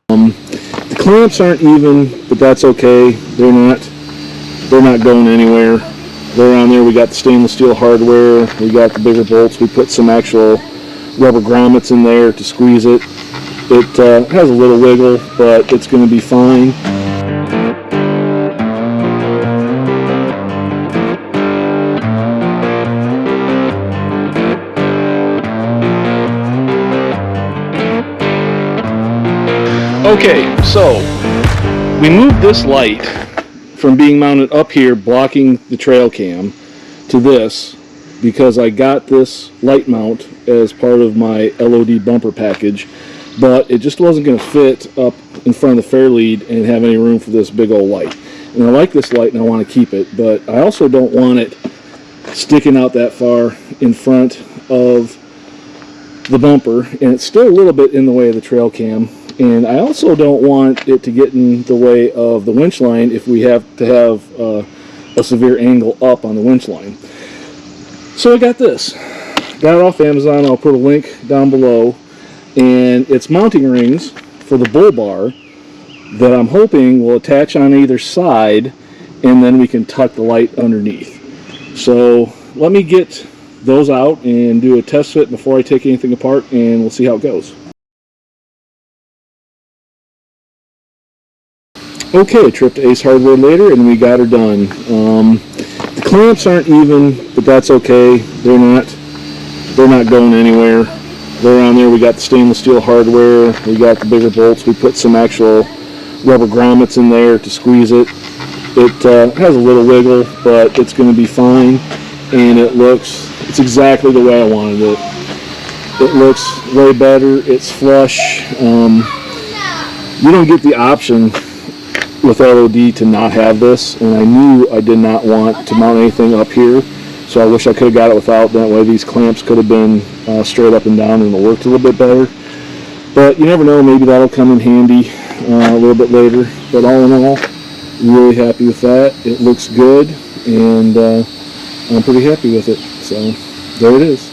The clamps aren't even, but that's okay. They're not going anywhere. They're on there. We got the stainless steel hardware. We got the bigger bolts. We put some actual rubber grommets in there to squeeze it. It has a little wiggle, but it's going to be fine. Okay, so we moved this light from being mounted up here blocking the trail cam to this because I got this light mount as part of my LOD bumper package, but it just wasn't going to fit up in front of the fairlead and have any room for this big old light. And I like this light and I want to keep it, but I also don't want it sticking out that far in front of the bumper, and it's still a little bit in the way of the trail cam. And I also don't want it to get in the way of the winch line if we have to have a severe angle up on the winch line. So I got this. Got it off Amazon. I'll put a link down below. And it's mounting rings for the bull bar that I'm hoping will attach on either side, and then we can tuck the light underneath. So let me get those out and do a test fit before I take anything apart, and we'll see how it goes. Okay, trip to Ace Hardware later, and we got her done. The clamps aren't even, but that's okay. They're not going anywhere. They're on there. We got the stainless steel hardware. We got the bigger bolts. We put some actual rubber grommets in there to squeeze it. It has a little wiggle, but it's going to be fine, and it's exactly the way I wanted it. It looks way better. It's flush. You don't get the option with LOD to not have this, and I knew I did not want to mount anything up here, so I wish I could have got it without. That way these clamps could have been straight up and down and it worked a little bit better. But you never know, maybe that'll come in handy a little bit later. But all in all, really happy with that. It looks good, and I'm pretty happy with it. So there it is.